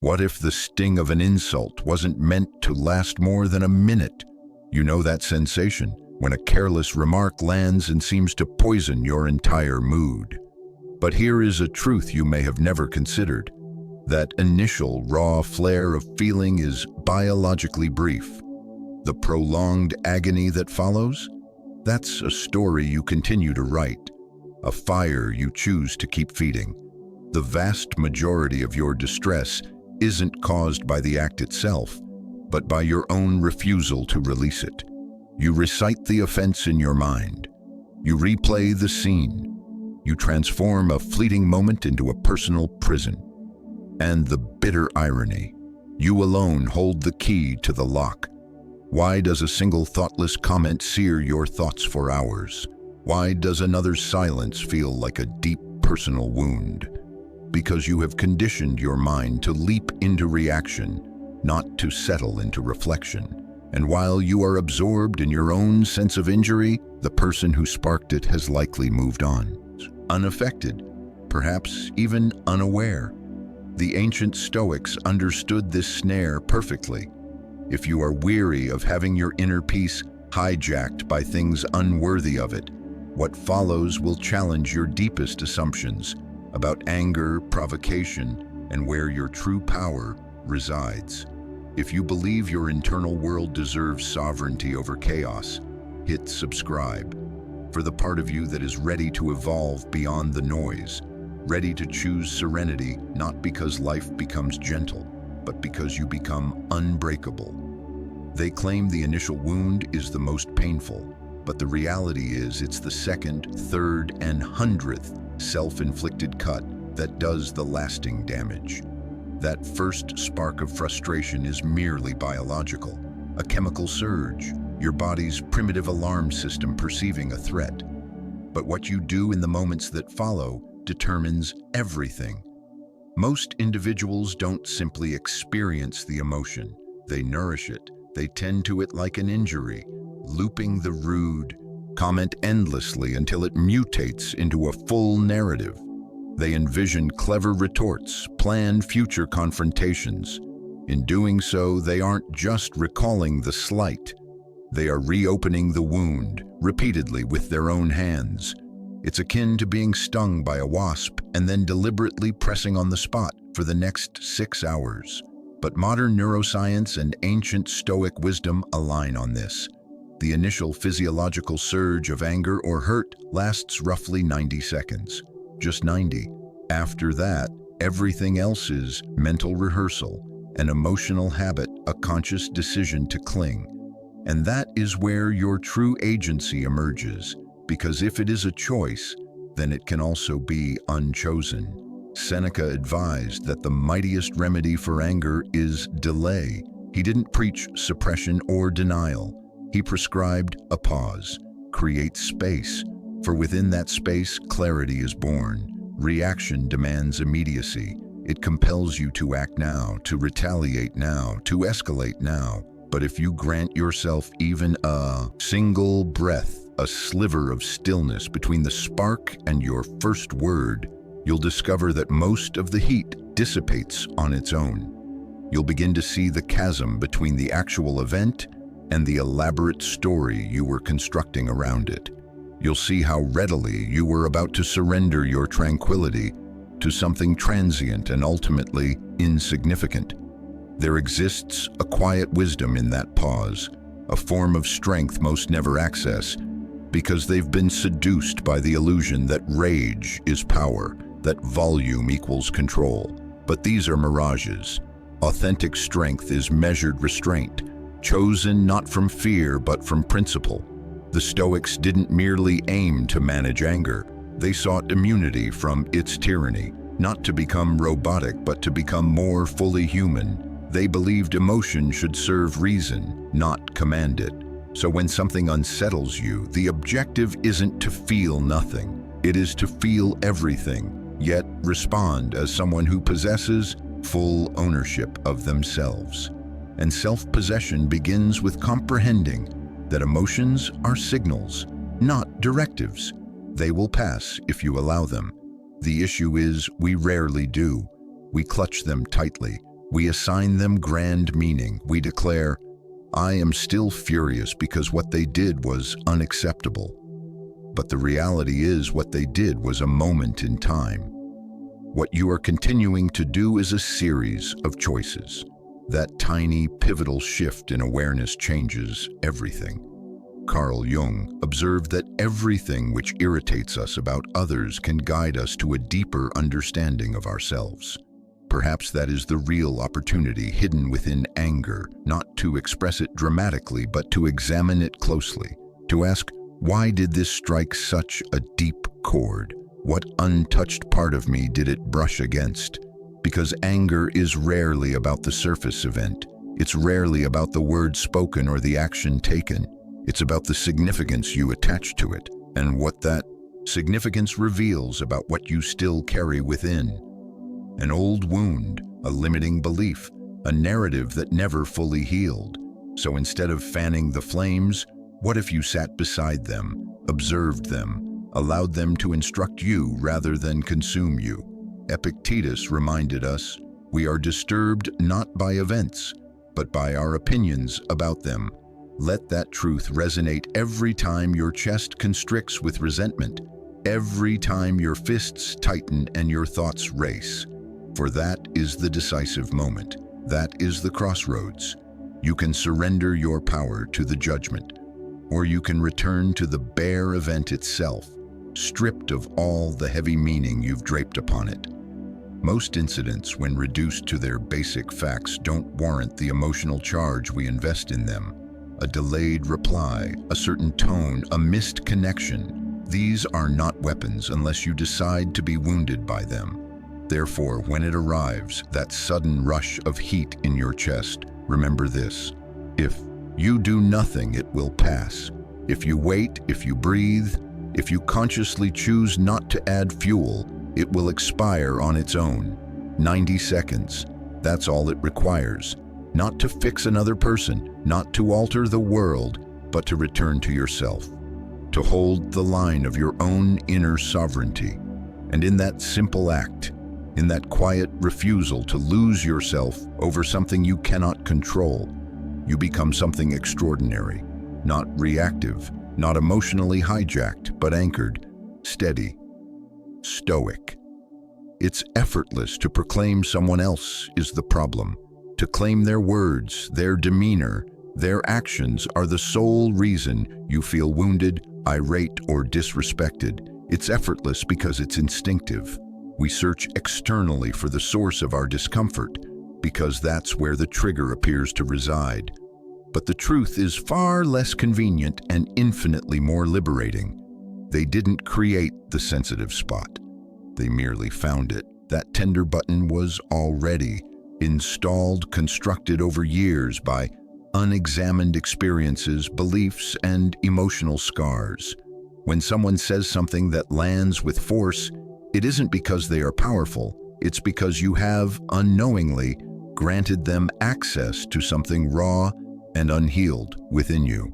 What if the sting of an insult wasn't meant to last more than a minute? You know that sensation when a careless remark lands and seems to poison your entire mood. But here is a truth you may have never considered. That initial raw flare of feeling is biologically brief. The prolonged agony that follows? That's a story you continue to write, a fire you choose to keep feeding. The vast majority of your distress isn't caused by the act itself, but by your own refusal to release it. You recite the offense in your mind. You replay the scene. You transform a fleeting moment into a personal prison. And the bitter irony, you alone hold the key to the lock. Why does a single thoughtless comment sear your thoughts for hours? Why does another's silence feel like a deep personal wound? Because you have conditioned your mind to leap into reaction, not to settle into reflection. And while you are absorbed in your own sense of injury, the person who sparked it has likely moved on, unaffected, perhaps even unaware. The ancient Stoics understood this snare perfectly. If you are weary of having your inner peace hijacked by things unworthy of it, what follows will challenge your deepest assumptions about anger, provocation, and where your true power resides. If you believe your internal world deserves sovereignty over chaos, hit subscribe. For the part of you that is ready to evolve beyond the noise, ready to choose serenity, not because life becomes gentle, but because you become unbreakable. They claim the initial wound is the most painful, but the reality is it's the second, third, and 100th self-inflicted cut that does the lasting damage. That first spark of frustration is merely biological, a chemical surge, your body's primitive alarm system perceiving a threat. But what you do in the moments that follow determines everything. Most individuals don't simply experience the emotion, they nourish it. They tend to it like an injury, looping the rude comment endlessly until it mutates into a full narrative. They envision clever retorts, plan future confrontations. In doing so, they aren't just recalling the slight. They are reopening the wound, repeatedly with their own hands. It's akin to being stung by a wasp and then deliberately pressing on the spot for the next 6 hours. But modern neuroscience and ancient Stoic wisdom align on this. The initial physiological surge of anger or hurt lasts roughly 90 seconds. Just 90. After that, everything else is mental rehearsal, an emotional habit, a conscious decision to cling. And that is where your true agency emerges, because if it is a choice, then it can also be unchosen. Seneca advised that the mightiest remedy for anger is delay. He didn't preach suppression or denial. He prescribed a pause. Create space, for within that space, clarity is born. Reaction demands immediacy. It compels you to act now, to retaliate now, to escalate now. But if you grant yourself even a single breath, a sliver of stillness between the spark and your first word, you'll discover that most of the heat dissipates on its own. You'll begin to see the chasm between the actual event and the elaborate story you were constructing around it. You'll see how readily you were about to surrender your tranquility to something transient and ultimately insignificant. There exists a quiet wisdom in that pause, a form of strength most never access, because they've been seduced by the illusion that rage is power, that volume equals control. But these are mirages. Authentic strength is measured restraint, chosen not from fear but from principle. The Stoics didn't merely aim to manage anger. They sought immunity from its tyranny, not to become robotic but to become more fully human. They believed emotion should serve reason, not command it. So when something unsettles you, the objective isn't to feel nothing. It is to feel everything, yet respond as someone who possesses full ownership of themselves. And self-possession begins with comprehending that emotions are signals, not directives. They will pass if you allow them. The issue is we rarely do. We clutch them tightly. We assign them grand meaning. We declare, I am still furious because what they did was unacceptable. But the reality is what they did was a moment in time. What you are continuing to do is a series of choices. That tiny, pivotal shift in awareness changes everything. Carl Jung observed that everything which irritates us about others can guide us to a deeper understanding of ourselves. Perhaps that is the real opportunity hidden within anger, not to express it dramatically, but to examine it closely, to ask, why did this strike such a deep chord? What untouched part of me did it brush against? Because anger is rarely about the surface event. It's rarely about the word spoken or the action taken. It's about the significance you attach to it, and what that significance reveals about what you still carry within. An old wound, a limiting belief, a narrative that never fully healed. So instead of fanning the flames, what if you sat beside them, observed them, allowed them to instruct you rather than consume you? Epictetus reminded us, we are disturbed not by events, but by our opinions about them. Let that truth resonate every time your chest constricts with resentment, every time your fists tighten and your thoughts race. For that is the decisive moment. That is the crossroads. You can surrender your power to the judgment, or you can return to the bare event itself, stripped of all the heavy meaning you've draped upon it. Most incidents, when reduced to their basic facts, don't warrant the emotional charge we invest in them. A delayed reply, a certain tone, a missed connection. These are not weapons unless you decide to be wounded by them. Therefore, when it arrives, that sudden rush of heat in your chest, remember this. If you do nothing, it will pass. If you wait, if you breathe, if you consciously choose not to add fuel, it will expire on its own. 90 seconds. That's all it requires. Not to fix another person, not to alter the world, but to return to yourself. To hold the line of your own inner sovereignty. And in that simple act, in that quiet refusal to lose yourself over something you cannot control, you become something extraordinary, not reactive, not emotionally hijacked, but anchored, steady, stoic. It's effortless to proclaim someone else is the problem, to claim their words, their demeanor, their actions are the sole reason you feel wounded, irate, or disrespected. It's effortless because it's instinctive. We search externally for the source of our discomfort because that's where the trigger appears to reside. But the truth is far less convenient and infinitely more liberating. They didn't create the sensitive spot. They merely found it. That tender button was already installed, constructed over years by unexamined experiences, beliefs, and emotional scars. When someone says something that lands with force, it isn't because they are powerful, it's because you have, unknowingly, granted them access to something raw and unhealed within you.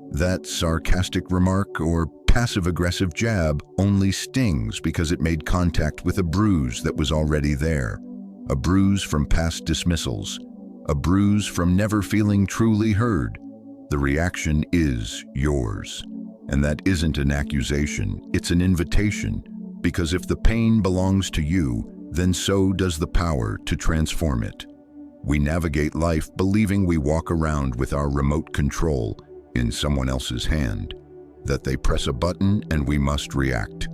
That sarcastic remark or passive-aggressive jab only stings because it made contact with a bruise that was already there. A bruise from past dismissals, a bruise from never feeling truly heard. The reaction is yours. And that isn't an accusation, it's an invitation. Because if the pain belongs to you, then so does the power to transform it. We navigate life believing we walk around with our remote control in someone else's hand, that they press a button and we must react.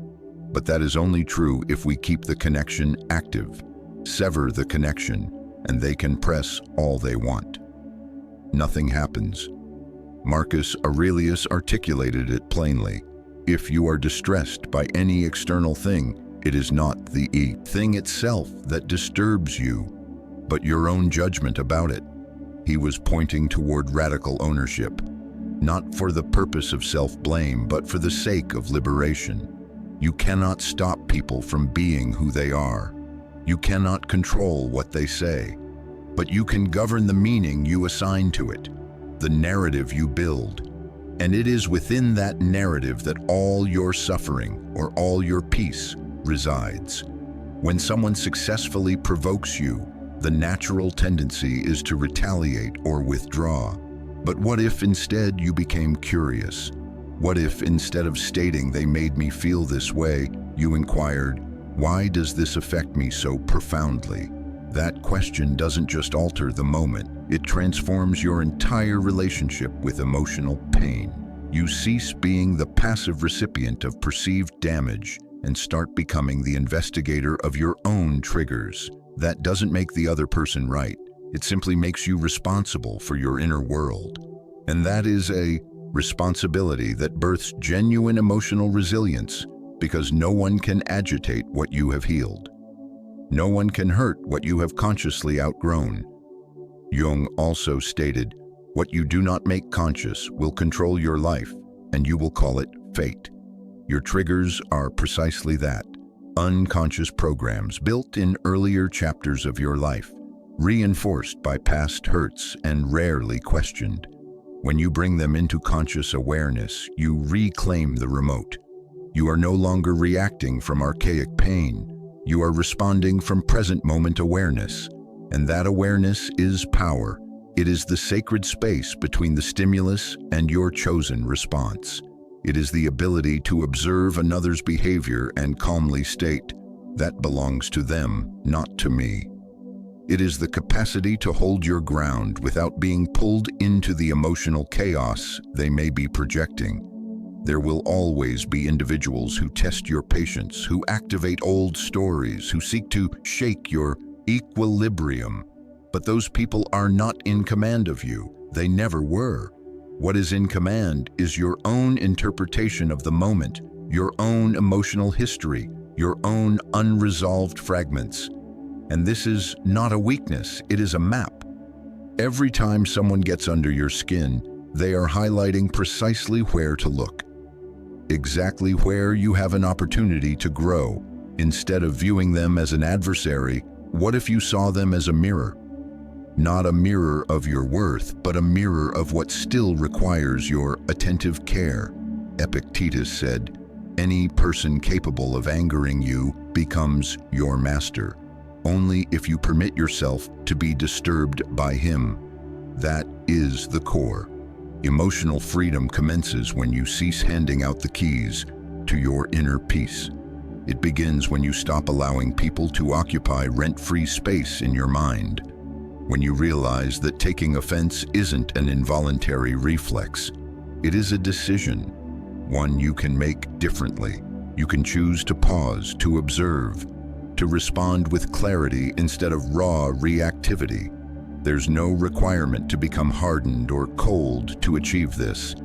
But that is only true if we keep the connection active. Sever the connection, and they can press all they want. Nothing happens. Marcus Aurelius articulated it plainly. If you are distressed by any external thing, it is not the thing itself that disturbs you, but your own judgment about it. He was pointing toward radical ownership, not for the purpose of self-blame, but for the sake of liberation. You cannot stop people from being who they are. You cannot control what they say, but you can govern the meaning you assign to it, the narrative you build. And it is within that narrative that all your suffering or all your peace resides. When someone successfully provokes you, The natural tendency is to retaliate or withdraw. But what if instead you became curious? What if instead of stating "they made me feel this way," you inquired, "Why does this affect me so profoundly?" That question doesn't just alter the moment, it transforms your entire relationship with emotional pain. You cease being the passive recipient of perceived damage and start becoming the investigator of your own triggers. That doesn't make the other person right. It simply makes you responsible for your inner world. And that is a responsibility that births genuine emotional resilience, because no one can agitate what you have healed. No one can hurt what you have consciously outgrown. Jung also stated, "What you do not make conscious will control your life, and you will call it fate." Your triggers are precisely that, unconscious programs built in earlier chapters of your life, reinforced by past hurts and rarely questioned. When you bring them into conscious awareness, you reclaim the remote. You are no longer reacting from archaic pain. You are responding from present moment awareness. And that awareness is power. It is the sacred space between the stimulus and your chosen response. It is the ability to observe another's behavior and calmly state, "That belongs to them, not to me." It is the capacity to hold your ground without being pulled into the emotional chaos they may be projecting. There will always be individuals who test your patience, who activate old stories, who seek to shake your equilibrium. But those people are not in command of you. They never were. What is in command is your own interpretation of the moment, your own emotional history, your own unresolved fragments. And this is not a weakness, it is a map. Every time someone gets under your skin, they are highlighting precisely where to look. Exactly where you have an opportunity to grow. Instead of viewing them as an adversary, what if you saw them as a mirror? Not a mirror of your worth, but a mirror of what still requires your attentive care. Epictetus said, "Any person capable of angering you becomes your master, only if you permit yourself to be disturbed by him." That is the core. Emotional freedom commences when you cease handing out the keys to your inner peace. It begins when you stop allowing people to occupy rent-free space in your mind. When you realize that taking offense isn't an involuntary reflex, it is a decision, one you can make differently. You can choose to pause, to observe, to respond with clarity instead of raw reactivity. There's no requirement to become hardened or cold to achieve this.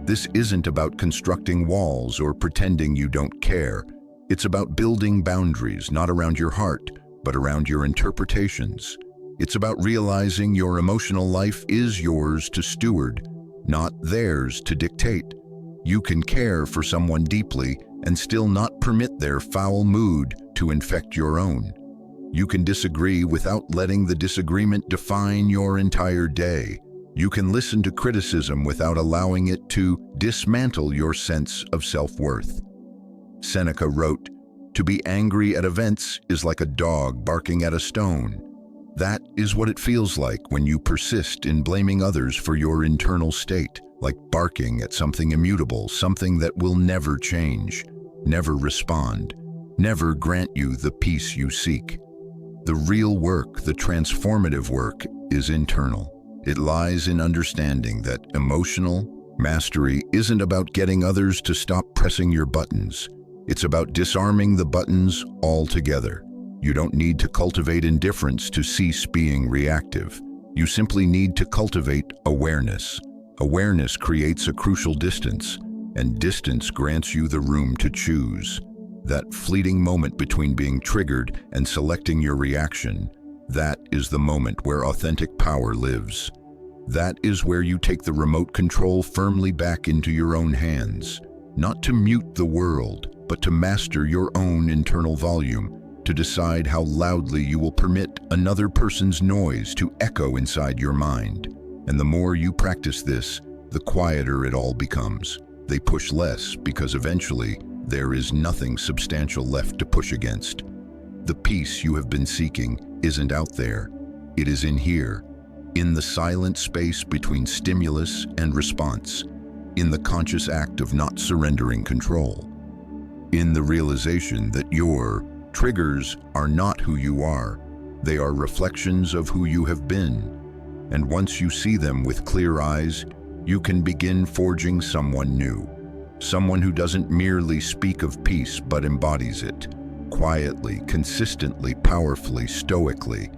This isn't about constructing walls or pretending you don't care. It's about building boundaries, not around your heart, but around your interpretations. It's about realizing your emotional life is yours to steward, not theirs to dictate. You can care for someone deeply and still not permit their foul mood to infect your own. You can disagree without letting the disagreement define your entire day. You can listen to criticism without allowing it to dismantle your sense of self-worth. Seneca wrote, "To be angry at events is like a dog barking at a stone." That is what it feels like when you persist in blaming others for your internal state, like barking at something immutable, something that will never change, never respond, never grant you the peace you seek. The real work, the transformative work, is internal. It lies in understanding that emotional mastery isn't about getting others to stop pressing your buttons. It's about disarming the buttons altogether. You don't need to cultivate indifference to cease being reactive. You simply need to cultivate awareness. Awareness creates a crucial distance, and distance grants you the room to choose. That fleeting moment between being triggered and selecting your reaction, that is the moment where authentic power lives. That is where you take the remote control firmly back into your own hands, not to mute the world, but to master your own internal volume, to decide how loudly you will permit another person's noise to echo inside your mind. And the more you practice this, the quieter it all becomes. They push less because eventually there is nothing substantial left to push against. The peace you have been seeking isn't out there. It is in here, in the silent space between stimulus and response, in the conscious act of not surrendering control, in the realization that your triggers are not who you are, they are reflections of who you have been. And once you see them with clear eyes, you can begin forging someone new, someone who doesn't merely speak of peace but embodies it, quietly, consistently, powerfully, stoically.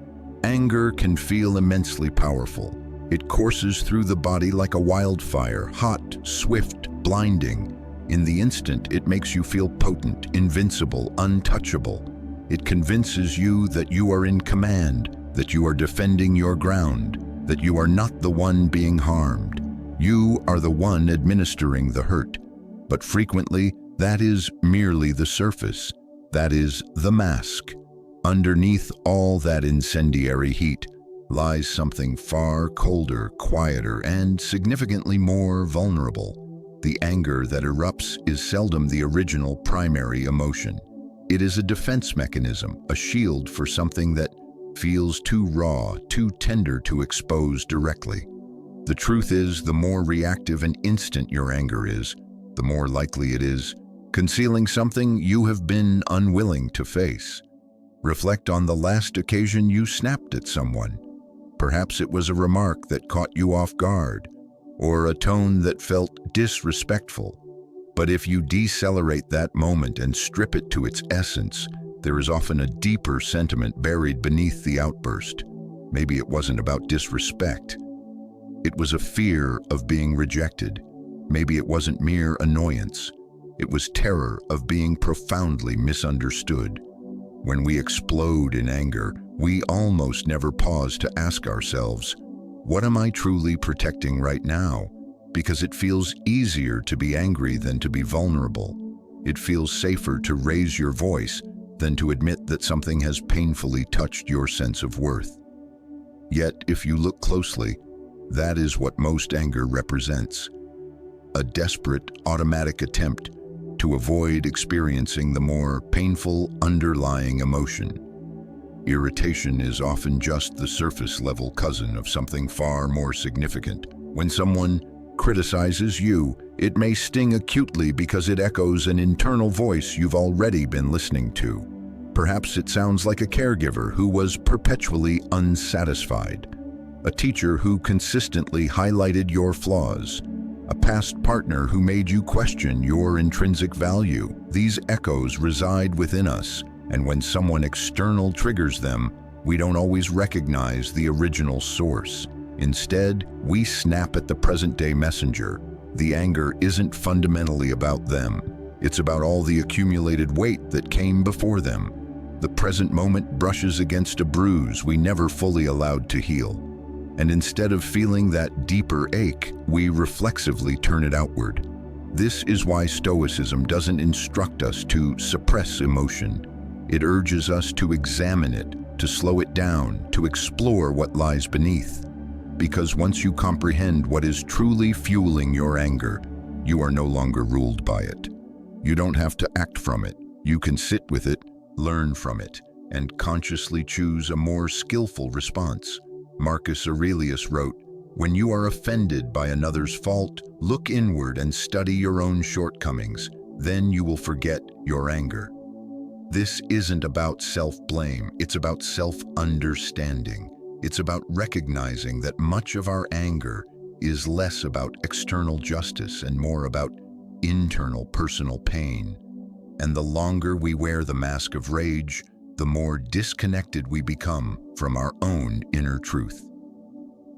Anger can feel immensely powerful. It courses through the body like a wildfire, hot, swift, blinding. In the instant, it makes you feel potent, invincible, untouchable. It convinces you that you are in command, that you are defending your ground, that you are not the one being harmed. You are the one administering the hurt. But frequently, that is merely the surface. That is the mask. Underneath all that incendiary heat lies something far colder, quieter, and significantly more vulnerable. The anger that erupts is seldom the original primary emotion. It is a defense mechanism, a shield for something that feels too raw, too tender to expose directly. The truth is, the more reactive and instant your anger is, the more likely it is concealing something you have been unwilling to face. Reflect on the last occasion you snapped at someone. Perhaps it was a remark that caught you off guard, or a tone that felt disrespectful. But if you decelerate that moment and strip it to its essence, there is often a deeper sentiment buried beneath the outburst. Maybe it wasn't about disrespect. It was a fear of being rejected. Maybe it wasn't mere annoyance. It was terror of being profoundly misunderstood. When we explode in anger, we almost never pause to ask ourselves, what am I truly protecting right now? Because it feels easier to be angry than to be vulnerable. It feels safer to raise your voice than to admit that something has painfully touched your sense of worth. Yet, if you look closely, that is what most anger represents: a desperate, automatic attempt to avoid experiencing the more painful underlying emotion. Irritation is often just the surface-level cousin of something far more significant. When someone criticizes you, it may sting acutely because it echoes an internal voice you've already been listening to. Perhaps it sounds like a caregiver who was perpetually unsatisfied, a teacher who consistently highlighted your flaws, a past partner who made you question your intrinsic value. These echoes reside within us, and when someone external triggers them, we don't always recognize the original source. Instead, we snap at the present-day messenger. The anger isn't fundamentally about them. It's about all the accumulated weight that came before them. The present moment brushes against a bruise we never fully allowed to heal. And instead of feeling that deeper ache, we reflexively turn it outward. This is why Stoicism doesn't instruct us to suppress emotion. It urges us to examine it, to slow it down, to explore what lies beneath. Because once you comprehend what is truly fueling your anger, you are no longer ruled by it. You don't have to act from it. You can sit with it, learn from it, and consciously choose a more skillful response. Marcus Aurelius wrote, "When you are offended by another's fault, look inward and study your own shortcomings. Then you will forget your anger." This isn't about self-blame, it's about self-understanding. It's about recognizing that much of our anger is less about external justice and more about internal personal pain. And the longer we wear the mask of rage, the more disconnected we become from our own inner truth.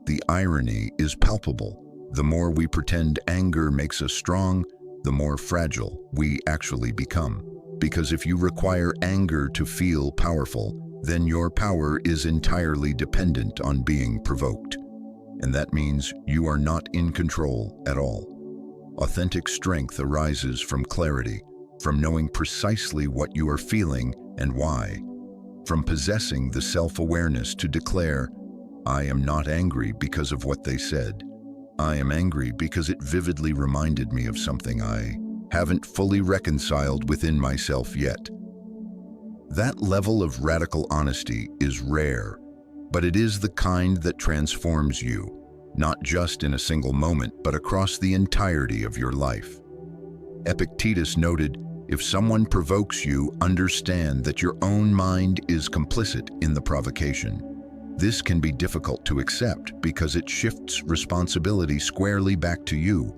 The irony is palpable. The more we pretend anger makes us strong, the more fragile we actually become. Because if you require anger to feel powerful, then your power is entirely dependent on being provoked. And that means you are not in control at all. Authentic strength arises from clarity, from knowing precisely what you are feeling and why, from possessing the self-awareness to declare, "I am not angry because of what they said. I am angry because it vividly reminded me of something I haven't fully reconciled within myself yet." That level of radical honesty is rare, but it is the kind that transforms you, not just in a single moment, but across the entirety of your life. Epictetus noted, "If someone provokes you, understand that your own mind is complicit in the provocation." This can be difficult to accept because it shifts responsibility squarely back to you.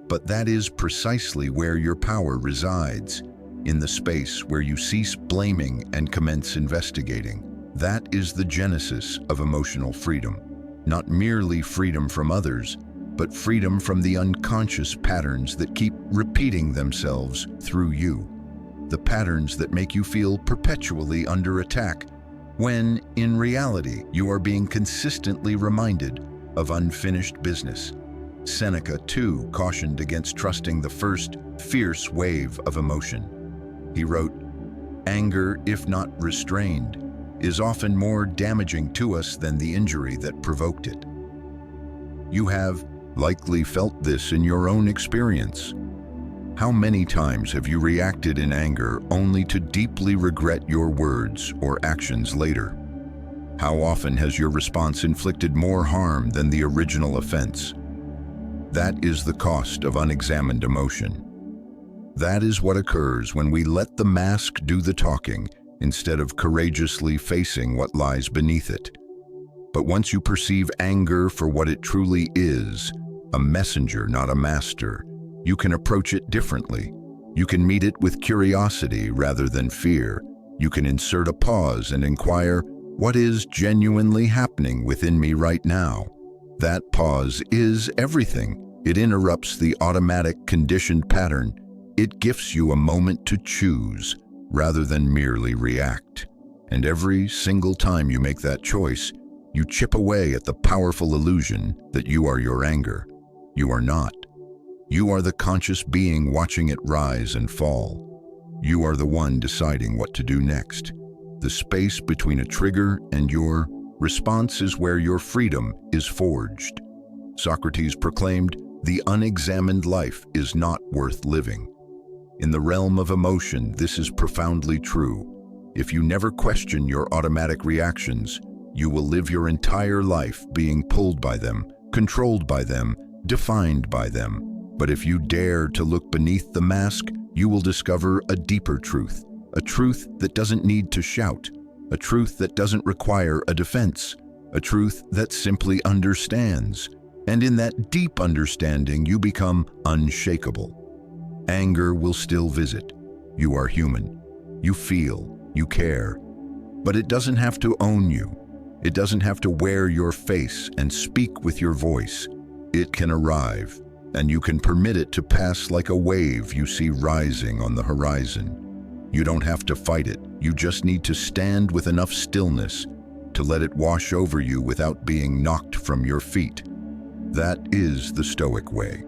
But that is precisely where your power resides, in the space where you cease blaming and commence investigating. That is the genesis of emotional freedom. Not merely freedom from others, but freedom from the unconscious patterns that keep repeating themselves through you. The patterns that make you feel perpetually under attack, when, in reality, you are being consistently reminded of unfinished business. Seneca, too, cautioned against trusting the first fierce wave of emotion. He wrote, "Anger, if not restrained, is often more damaging to us than the injury that provoked it." You have likely felt this in your own experience. How many times have you reacted in anger only to deeply regret your words or actions later? How often has your response inflicted more harm than the original offense? That is the cost of unexamined emotion. That is what occurs when we let the mask do the talking instead of courageously facing what lies beneath it. But once you perceive anger for what it truly is, a messenger, not a master, you can approach it differently. You can meet it with curiosity rather than fear. You can insert a pause and inquire, what is genuinely happening within me right now? That pause is everything. It interrupts the automatic conditioned pattern. It gifts you a moment to choose rather than merely react. And every single time you make that choice, you chip away at the powerful illusion that you are your anger. You are not. You are the conscious being watching it rise and fall. You are the one deciding what to do next. The space between a trigger and your response is where your freedom is forged. Socrates proclaimed, "The unexamined life is not worth living." In the realm of emotion, this is profoundly true. If you never question your automatic reactions, you will live your entire life being pulled by them, controlled by them, defined by them. But if you dare to look beneath the mask, you will discover a deeper truth, a truth that doesn't need to shout, a truth that doesn't require a defense, a truth that simply understands. And in that deep understanding, you become unshakable. Anger will still visit. You are human. You feel, you care. But it doesn't have to own you. It doesn't have to wear your face and speak with your voice. It can arrive, and you can permit it to pass like a wave you see rising on the horizon. You don't have to fight it. You just need to stand with enough stillness to let it wash over you without being knocked from your feet. That is the Stoic way.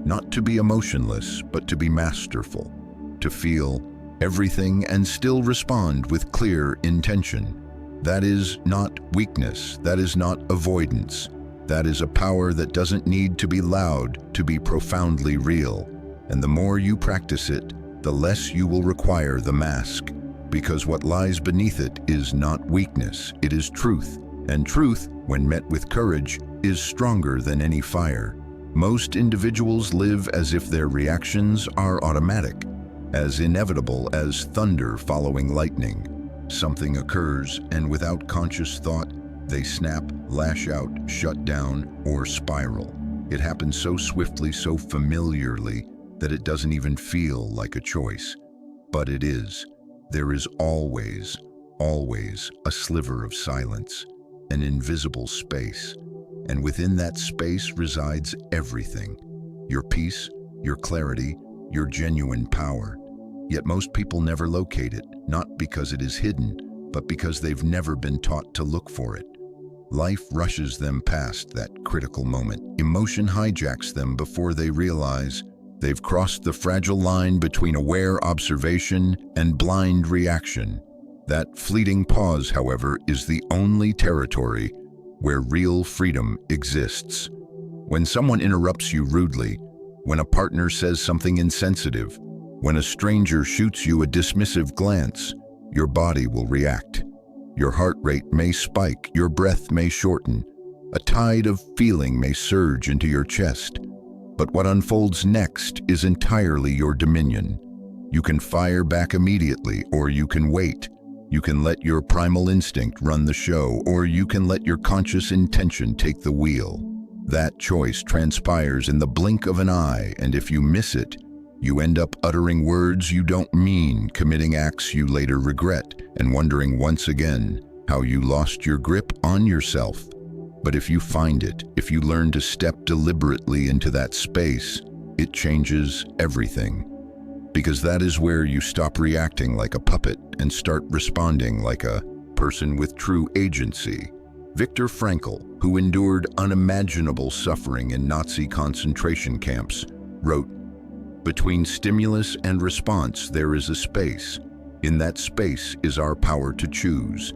Not to be emotionless, but to be masterful. To feel everything and still respond with clear intention. That is not weakness. That is not avoidance. That is a power that doesn't need to be loud to be profoundly real. And the more you practice it, the less you will require the mask. Because what lies beneath it is not weakness, it is truth. And truth, when met with courage, is stronger than any fire. Most individuals live as if their reactions are automatic, as inevitable as thunder following lightning. Something occurs, and without conscious thought, they snap, lash out, shut down, or spiral. It happens so swiftly, so familiarly, that it doesn't even feel like a choice. But it is. There is always, always a sliver of silence, an invisible space. And within that space resides everything. Your peace, your clarity, your genuine power. Yet most people never locate it, not because it is hidden, but because they've never been taught to look for it. Life rushes them past that critical moment. Emotion hijacks them before they realize they've crossed the fragile line between aware observation and blind reaction. That fleeting pause, however, is the only territory where real freedom exists. When someone interrupts you rudely, when a partner says something insensitive, when a stranger shoots you a dismissive glance, your body will react. Your heart rate may spike, your breath may shorten, a tide of feeling may surge into your chest. But what unfolds next is entirely your dominion. You can fire back immediately, or you can wait. You can let your primal instinct run the show, or you can let your conscious intention take the wheel. That choice transpires in the blink of an eye, and if you miss it, you end up uttering words you don't mean, committing acts you later regret, and wondering once again how you lost your grip on yourself. But if you find it, if you learn to step deliberately into that space, it changes everything. Because that is where you stop reacting like a puppet and start responding like a person with true agency. Viktor Frankl, who endured unimaginable suffering in Nazi concentration camps, wrote, "Between stimulus and response there is a space. In that space is our power to choose."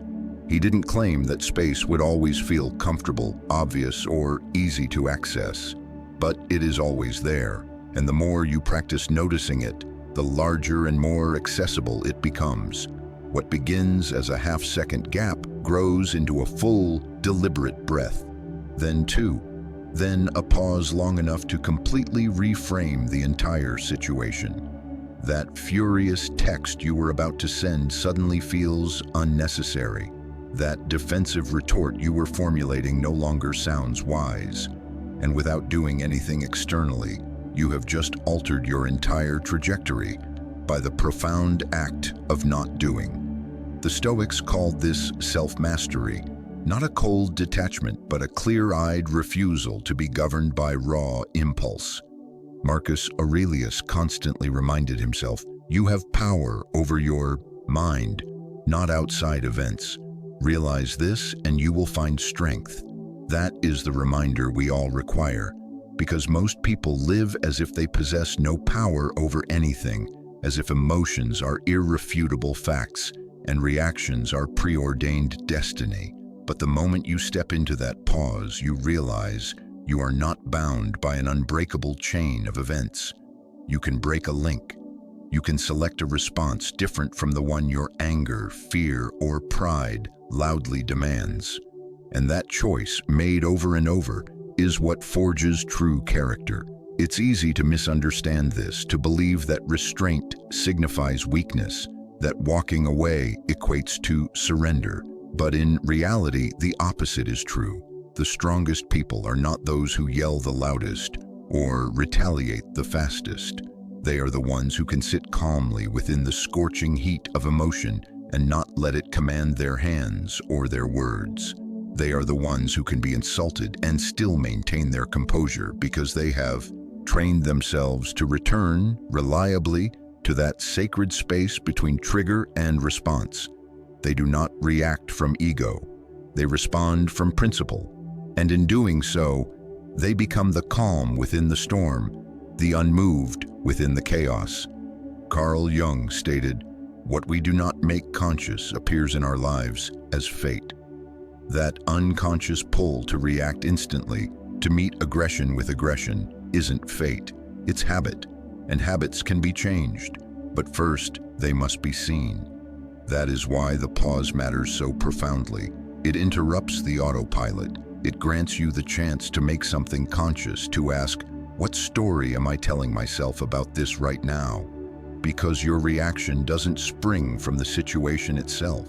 He didn't claim that space would always feel comfortable, obvious, or easy to access, but it is always there, and the more you practice noticing it, the larger and more accessible it becomes. What begins as a half-second gap grows into a full, deliberate breath. Then a pause long enough to completely reframe the entire situation. That furious text you were about to send suddenly feels unnecessary. That defensive retort you were formulating no longer sounds wise. And without doing anything externally, you have just altered your entire trajectory by the profound act of not doing. The Stoics called this self-mastery, not a cold detachment, but a clear-eyed refusal to be governed by raw impulse. Marcus Aurelius constantly reminded himself, "You have power over your mind, not outside events. Realize this and you will find strength." That is the reminder we all require, because most people live as if they possess no power over anything, as if emotions are irrefutable facts and reactions are preordained destiny. But the moment you step into that pause, you realize you are not bound by an unbreakable chain of events. You can break a link. You can select a response different from the one your anger, fear, or pride loudly demands. And that choice, made over and over, is what forges true character. It's easy to misunderstand this, to believe that restraint signifies weakness, that walking away equates to surrender. But in reality, the opposite is true. The strongest people are not those who yell the loudest or retaliate the fastest. They are the ones who can sit calmly within the scorching heat of emotion and not let it command their hands or their words. They are the ones who can be insulted and still maintain their composure because they have trained themselves to return reliably to that sacred space between trigger and response. They do not react from ego. They respond from principle. And in doing so, they become the calm within the storm, the unmoved within the chaos. Carl Jung stated, "What we do not make conscious appears in our lives as fate." That unconscious pull to react instantly, to meet aggression with aggression, isn't fate, it's habit. And habits can be changed, but first they must be seen. That is why the pause matters so profoundly. It interrupts the autopilot. It grants you the chance to make something conscious, to ask, what story am I telling myself about this right now? Because your reaction doesn't spring from the situation itself.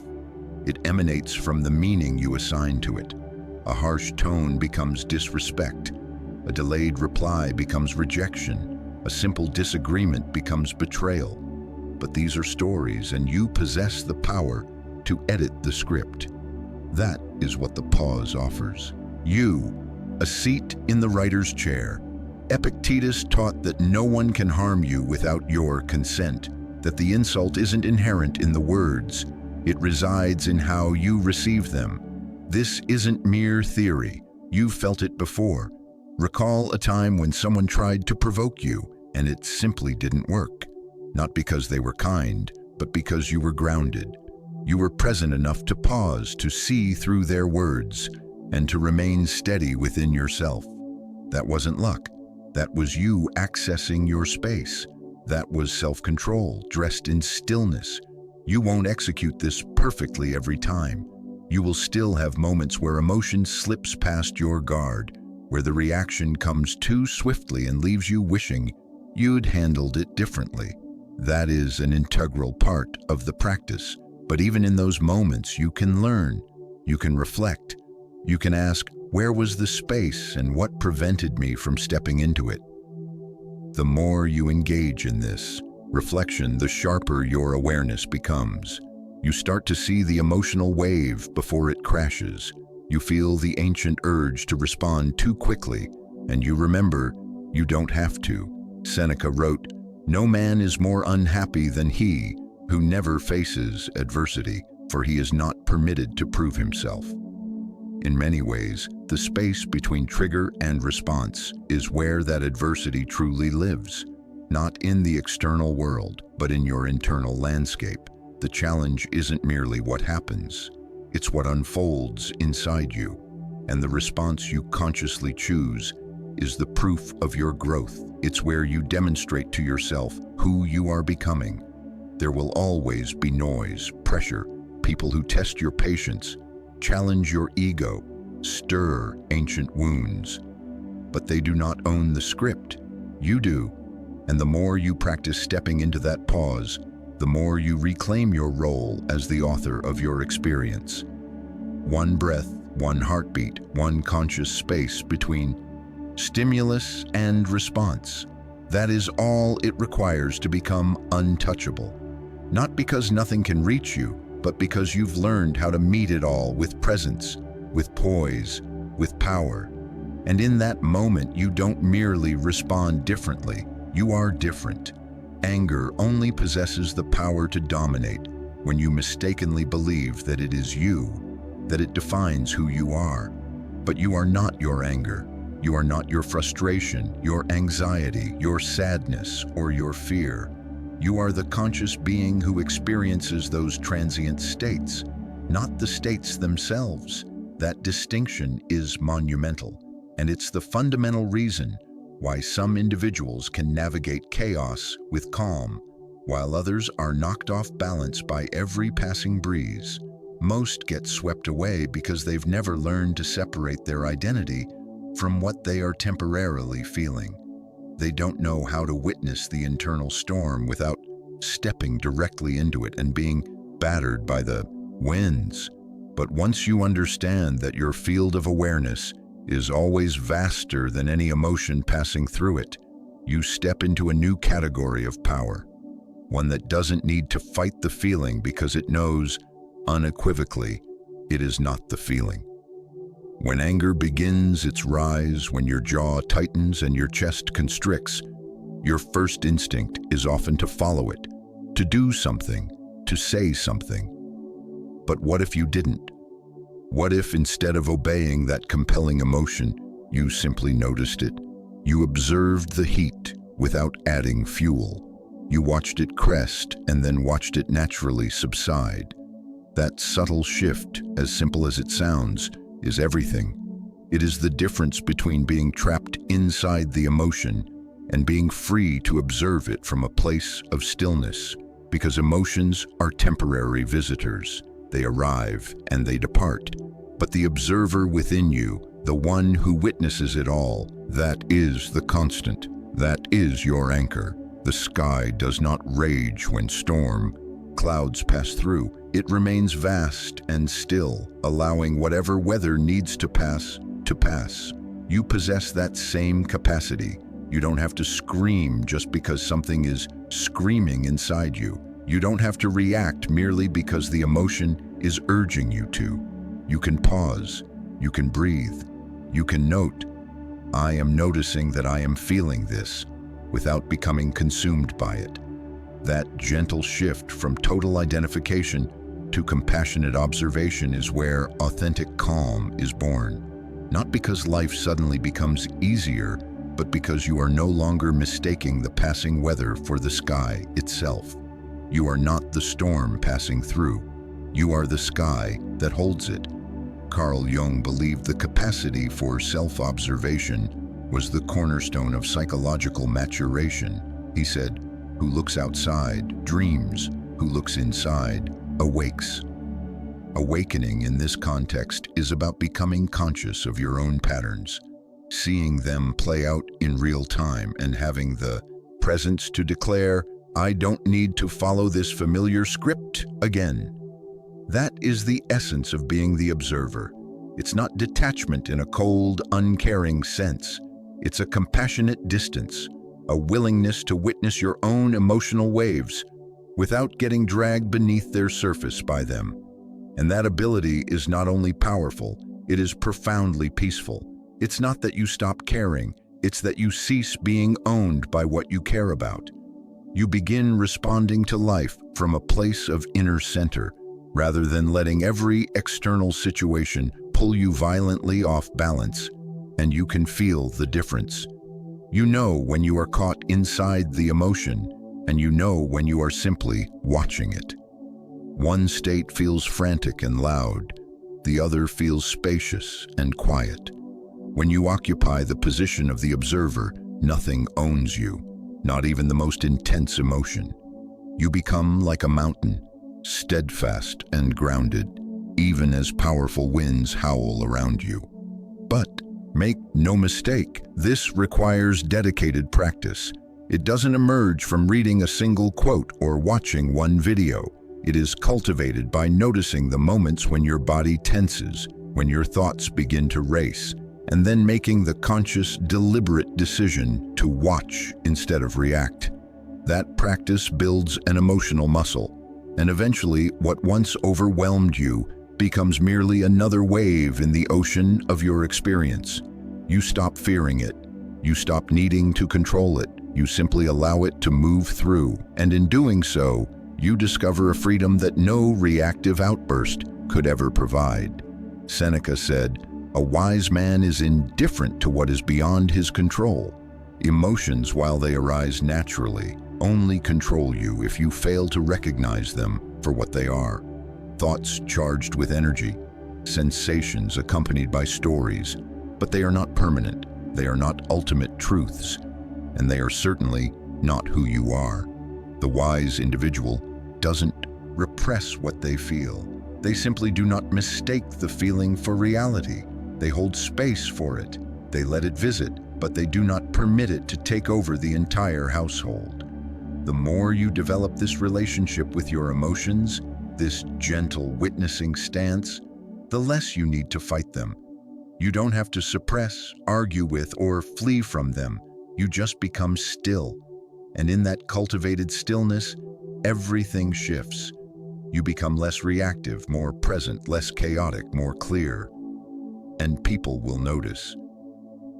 It emanates from the meaning you assign to it. A harsh tone becomes disrespect. A delayed reply becomes rejection. A simple disagreement becomes betrayal. But these are stories, and you possess the power to edit the script. That is what the pause offers. You, a seat in the writer's chair. Epictetus taught that no one can harm you without your consent, that the insult isn't inherent in the words, it resides in how you receive them. This isn't mere theory. You've felt it before. Recall a time when someone tried to provoke you, and it simply didn't work. Not because they were kind, but because you were grounded. You were present enough to pause, to see through their words, and to remain steady within yourself. That wasn't luck. That was you accessing your space. That was self-control, dressed in stillness. You won't execute this perfectly every time, You will still have moments where emotion slips past your guard, where the reaction comes too swiftly and leaves you wishing you'd handled it differently. That is an integral part of the practice. But even in those moments, you can learn, you can reflect, you can ask, where was the space and what prevented me from stepping into it? The more you engage in this reflection, the sharper your awareness becomes. You start to see the emotional wave before it crashes. You feel the ancient urge to respond too quickly, and you remember you don't have to. Seneca wrote, "No man is more unhappy than he who never faces adversity, for he is not permitted to prove himself." In many ways, the space between trigger and response is where that adversity truly lives, not in the external world, but in your internal landscape. The challenge isn't merely what happens, it's what unfolds inside you, and the response you consciously choose is the proof of your growth. It's where you demonstrate to yourself who you are becoming. There will always be noise, pressure, people who test your patience, challenge your ego, stir ancient wounds. But they do not own the script. You do. And the more you practice stepping into that pause, the more you reclaim your role as the author of your experience. One breath, one heartbeat, one conscious space between stimulus and response. That is all it requires to become untouchable. Not because nothing can reach you, but because you've learned how to meet it all with presence, with poise, with power. And in that moment, you don't merely respond differently, you are different. Anger only possesses the power to dominate when you mistakenly believe that it is you, that it defines who you are. But you are not your anger. You are not your frustration, your anxiety, your sadness, or your fear. You are the conscious being who experiences those transient states, not the states themselves. That distinction is monumental, and it's the fundamental reason why some individuals can navigate chaos with calm, while others are knocked off balance by every passing breeze. Most get swept away because they've never learned to separate their identity from what they are temporarily feeling. They don't know how to witness the internal storm without stepping directly into it and being battered by the winds. But once you understand that your field of awareness is always vaster than any emotion passing through it, you step into a new category of power, one that doesn't need to fight the feeling because it knows unequivocally it is not the feeling. When anger begins its rise, when your jaw tightens and your chest constricts, your first instinct is often to follow it, to do something, to say something. But what if you didn't? What if instead of obeying that compelling emotion, you simply noticed it? You observed the heat without adding fuel. You watched it crest and then watched it naturally subside. That subtle shift, as simple as it sounds, is everything. It is the difference between being trapped inside the emotion and being free to observe it from a place of stillness, because emotions are temporary visitors. They arrive and they depart. But the observer within you, the one who witnesses it all, that is the constant. That is your anchor. The sky does not rage when storm clouds pass through. It remains vast and still, allowing whatever weather needs to pass to pass. You possess that same capacity. You don't have to scream just because something is screaming inside you. You don't have to react merely because the emotion is urging you to. You can pause. You can breathe. You can note, I am noticing that I am feeling this, without becoming consumed by it. That gentle shift from total identification to compassionate observation is where authentic calm is born. Not because life suddenly becomes easier, but because you are no longer mistaking the passing weather for the sky itself. You are not the storm passing through. You are the sky that holds it. Carl Jung believed the capacity for self-observation was the cornerstone of psychological maturation. He said, "Who looks outside dreams, who looks inside awakes." Awakening in this context is about becoming conscious of your own patterns, seeing them play out in real time and having the presence to declare, "I don't need to follow this familiar script again." That is the essence of being the observer. It's not detachment in a cold, uncaring sense. It's a compassionate distance, a willingness to witness your own emotional waves without getting dragged beneath their surface by them. And that ability is not only powerful, it is profoundly peaceful. It's not that you stop caring, it's that you cease being owned by what you care about. You begin responding to life from a place of inner center, rather than letting every external situation pull you violently off balance, and you can feel the difference. You know when you are caught inside the emotion, and you know when you are simply watching it. One state feels frantic and loud, the other feels spacious and quiet. When you occupy the position of the observer, nothing owns you, not even the most intense emotion. You become like a mountain, steadfast and grounded, even as powerful winds howl around you. But make no mistake, this requires dedicated practice. It doesn't emerge from reading a single quote or watching one video. It is cultivated by noticing the moments when your body tenses, when your thoughts begin to race, and then making the conscious, deliberate decision to watch instead of react. That practice builds an emotional muscle, and eventually what once overwhelmed you becomes merely another wave in the ocean of your experience. You stop fearing it. You stop needing to control it. You simply allow it to move through, and in doing so, you discover a freedom that no reactive outburst could ever provide. Seneca said, "A wise man is indifferent to what is beyond his control." Emotions, while they arise naturally, only control you if you fail to recognize them for what they are. Thoughts charged with energy, sensations accompanied by stories, but they are not permanent, they are not ultimate truths, and they are certainly not who you are. The wise individual doesn't repress what they feel. They simply do not mistake the feeling for reality. They hold space for it. They let it visit, but they do not permit it to take over the entire household. The more you develop this relationship with your emotions, this gentle witnessing stance, the less you need to fight them. You don't have to suppress, argue with, or flee from them. You just become still. And in that cultivated stillness, everything shifts. You become less reactive, more present, less chaotic, more clear. And people will notice.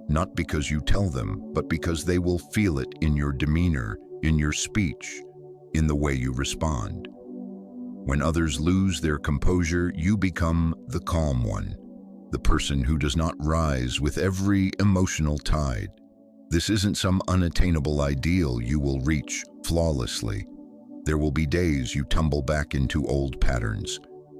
Not because you tell them, but because they will feel it in your demeanor, in your speech, in the way you respond. When others lose their composure, you become the calm one, the person who does not rise with every emotional tide. This isn't some unattainable ideal you will reach flawlessly. There will be days you tumble back into old patterns.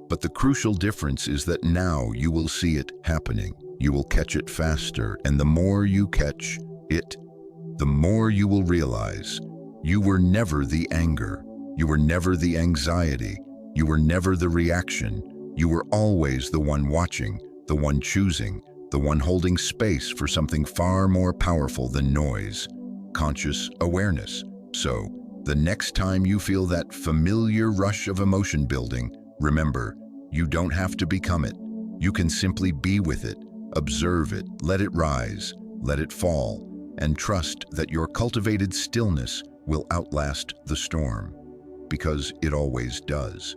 But the crucial difference is that now you will see it happening. You will catch it faster, and the more you catch it, the more you will realize you were never the anger. You were never the anxiety. You were never the reaction. You were always the one watching, the one choosing, the one holding space for something far more powerful than noise, conscious awareness. So, the next time you feel that familiar rush of emotion building, remember, you don't have to become it. You can simply be with it, observe it, let it rise, let it fall, and trust that your cultivated stillness will outlast the storm, because it always does.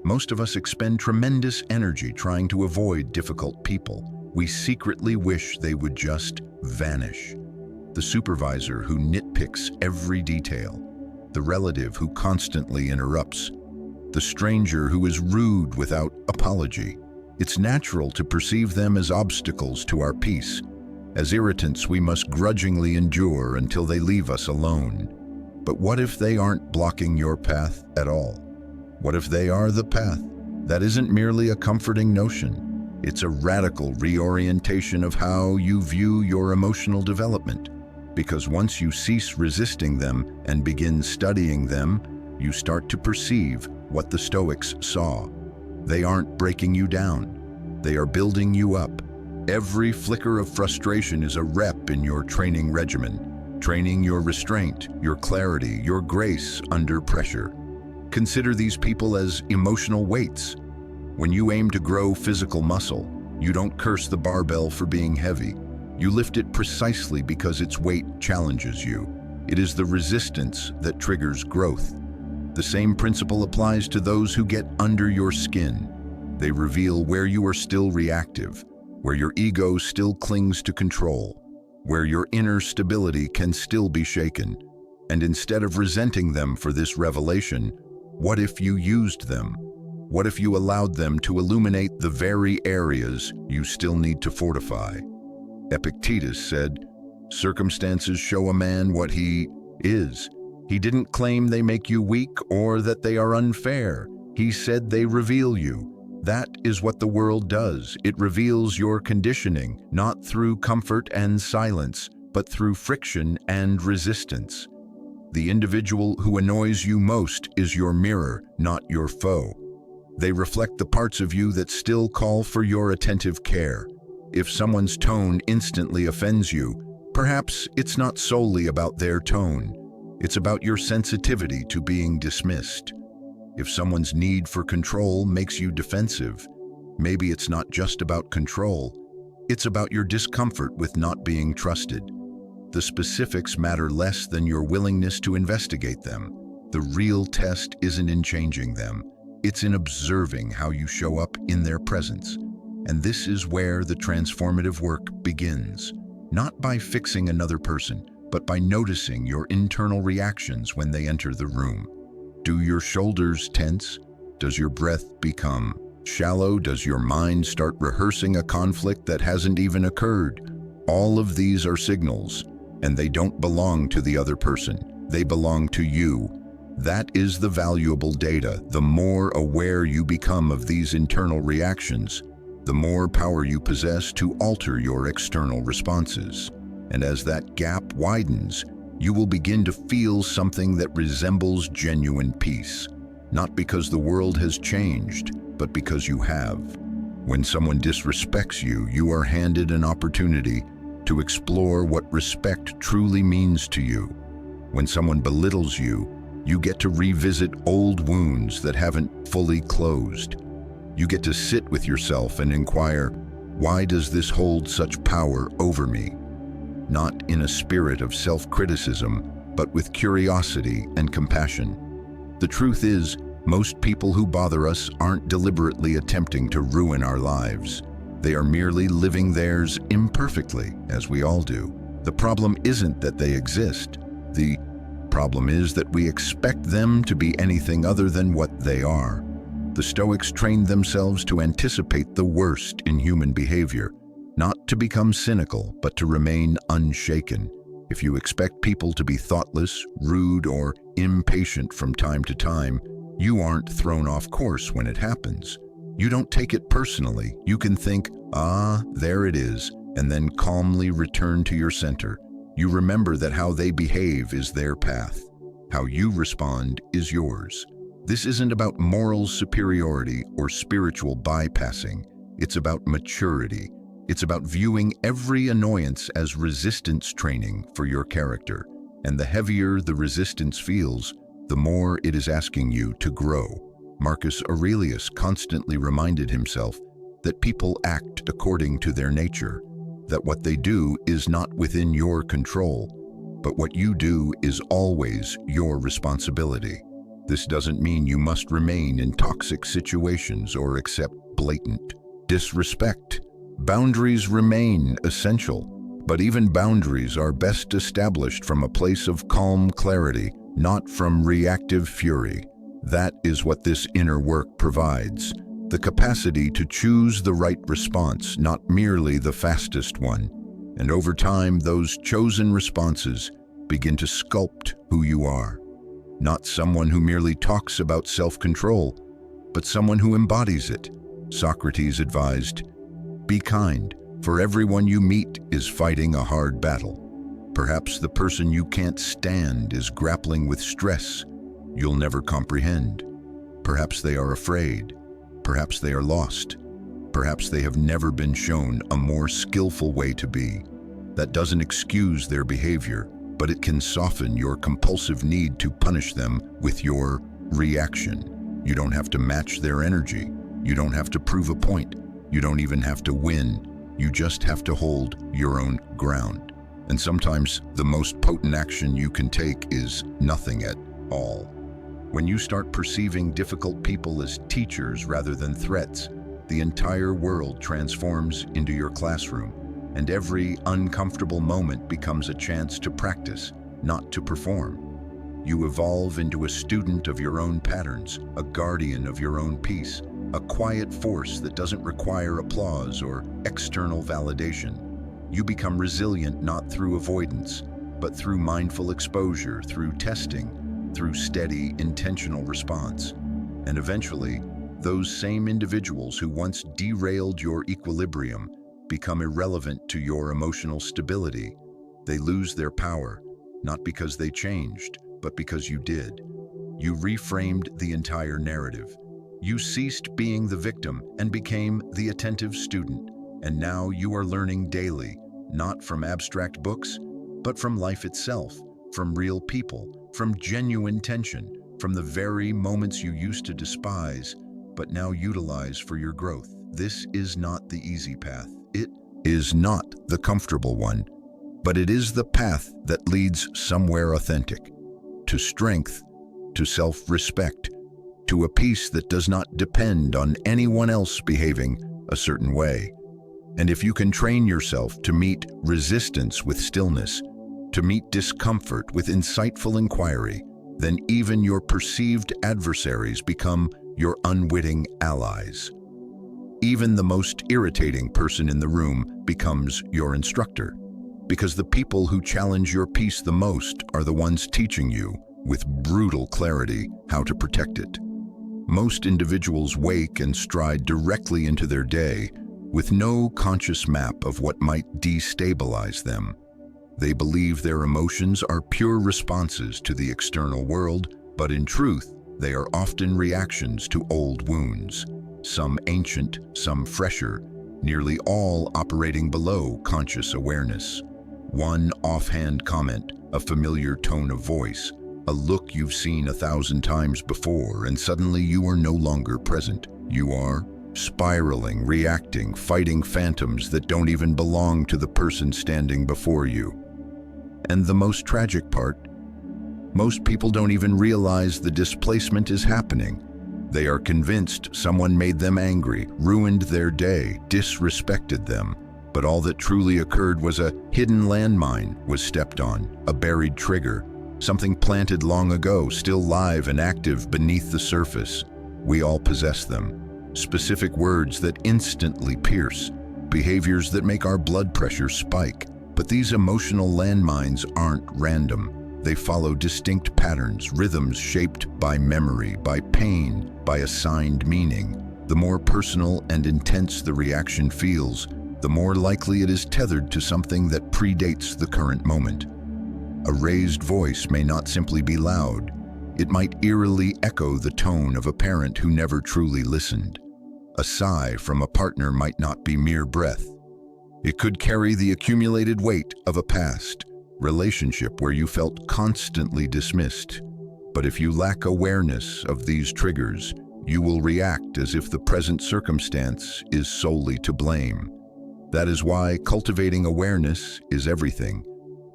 Most of us expend tremendous energy trying to avoid difficult people. We secretly wish they would just vanish. The supervisor who nitpicks every detail, the relative who constantly interrupts, the stranger who is rude without apology. It's natural to perceive them as obstacles to our peace, as irritants we must grudgingly endure until they leave us alone. But what if they aren't blocking your path at all? What if they are the path? That isn't merely a comforting notion. It's a radical reorientation of how you view your emotional development. Because once you cease resisting them and begin studying them, you start to perceive what the Stoics saw. They aren't breaking you down. They are building you up. Every flicker of frustration is a rep in your training regimen, training your restraint, your clarity, your grace under pressure. Consider these people as emotional weights. When you aim to grow physical muscle, you don't curse the barbell for being heavy. You lift it precisely because its weight challenges you. It is the resistance that triggers growth. The same principle applies to those who get under your skin. They reveal where you are still reactive, where your ego still clings to control, where your inner stability can still be shaken. And instead of resenting them for this revelation, what if you used them? What if you allowed them to illuminate the very areas you still need to fortify? Epictetus said, "Circumstances show a man what he is." He didn't claim they make you weak or that they are unfair. He said they reveal you. That is what the world does. It reveals your conditioning, not through comfort and silence, but through friction and resistance. The individual who annoys you most is your mirror, not your foe. They reflect the parts of you that still call for your attentive care. If someone's tone instantly offends you, perhaps it's not solely about their tone. It's about your sensitivity to being dismissed. If someone's need for control makes you defensive, maybe it's not just about control. It's about your discomfort with not being trusted. The specifics matter less than your willingness to investigate them. The real test isn't in changing them. It's in observing how you show up in their presence. And this is where the transformative work begins. Not by fixing another person, but by noticing your internal reactions when they enter the room. Do your shoulders tense? Does your breath become shallow? Does your mind start rehearsing a conflict that hasn't even occurred? All of these are signals, and they don't belong to the other person. They belong to you. That is the valuable data. The more aware you become of these internal reactions, the more power you possess to alter your external responses. And as that gap widens, you will begin to feel something that resembles genuine peace. Not because the world has changed, but because you have. When someone disrespects you, you are handed an opportunity to explore what respect truly means to you. When someone belittles you, you get to revisit old wounds that haven't fully closed. You get to sit with yourself and inquire, why does this hold such power over me? Not in a spirit of self-criticism, but with curiosity and compassion. The truth is, most people who bother us aren't deliberately attempting to ruin our lives. They are merely living theirs imperfectly, as we all do. The problem isn't that they exist. The problem is that we expect them to be anything other than what they are. The Stoics trained themselves to anticipate the worst in human behavior, not to become cynical, but to remain unshaken. If you expect people to be thoughtless, rude, or impatient from time to time, you aren't thrown off course when it happens. You don't take it personally. You can think, there it is, and then calmly return to your center. You remember that how they behave is their path. How you respond is yours. This isn't about moral superiority or spiritual bypassing. It's about maturity. It's about viewing every annoyance as resistance training for your character. And the heavier the resistance feels, the more it is asking you to grow. Marcus Aurelius constantly reminded himself that people act according to their nature, that what they do is not within your control, but what you do is always your responsibility. This doesn't mean you must remain in toxic situations or accept blatant disrespect. Boundaries remain essential, but even boundaries are best established from a place of calm clarity, not from reactive fury. That is what this inner work provides. The capacity to choose the right response, not merely the fastest one. And over time, those chosen responses begin to sculpt who you are. Not someone who merely talks about self-control, but someone who embodies it. Socrates advised, "Be kind, for everyone you meet is fighting a hard battle." Perhaps the person you can't stand is grappling with stress you'll never comprehend. Perhaps they are afraid. Perhaps they are lost. Perhaps they have never been shown a more skillful way to be. That doesn't excuse their behavior, but it can soften your compulsive need to punish them with your reaction. You don't have to match their energy. You don't have to prove a point. You don't even have to win. You just have to hold your own ground. And sometimes the most potent action you can take is nothing at all. When you start perceiving difficult people as teachers rather than threats, the entire world transforms into your classroom, and every uncomfortable moment becomes a chance to practice, not to perform. You evolve into a student of your own patterns, a guardian of your own peace, a quiet force that doesn't require applause or external validation. You become resilient not through avoidance, but through mindful exposure, through testing, through steady, intentional response. And eventually, those same individuals who once derailed your equilibrium become irrelevant to your emotional stability. They lose their power, not because they changed, but because you did. You reframed the entire narrative. You ceased being the victim and became the attentive student. And now you are learning daily, not from abstract books, but from life itself, from real people, from genuine tension, from the very moments you used to despise, but now utilize for your growth. This is not the easy path. It is not the comfortable one, but it is the path that leads somewhere authentic, to strength, to self-respect, to a peace that does not depend on anyone else behaving a certain way. And if you can train yourself to meet resistance with stillness, to meet discomfort with insightful inquiry, then even your perceived adversaries become your unwitting allies. Even the most irritating person in the room becomes your instructor, because the people who challenge your peace the most are the ones teaching you, with brutal clarity, how to protect it. Most individuals wake and stride directly into their day with no conscious map of what might destabilize them. They believe their emotions are pure responses to the external world, but in truth, they are often reactions to old wounds, some ancient, some fresher, nearly all operating below conscious awareness. One offhand comment, a familiar tone of voice, a look you've seen 1,000 times before, and suddenly you are no longer present. You are spiraling, reacting, fighting phantoms that don't even belong to the person standing before you. And the most tragic part, most people don't even realize the displacement is happening. They are convinced someone made them angry, ruined their day, disrespected them. But all that truly occurred was a hidden landmine was stepped on, a buried trigger, something planted long ago, still live and active beneath the surface. We all possess them. Specific words that instantly pierce, behaviors that make our blood pressure spike. But these emotional landmines aren't random. They follow distinct patterns, rhythms shaped by memory, by pain, by assigned meaning. The more personal and intense the reaction feels, the more likely it is tethered to something that predates the current moment. A raised voice may not simply be loud. It might eerily echo the tone of a parent who never truly listened. A sigh from a partner might not be mere breath. It could carry the accumulated weight of a past relationship where you felt constantly dismissed. But if you lack awareness of these triggers, you will react as if the present circumstance is solely to blame. That is why cultivating awareness is everything.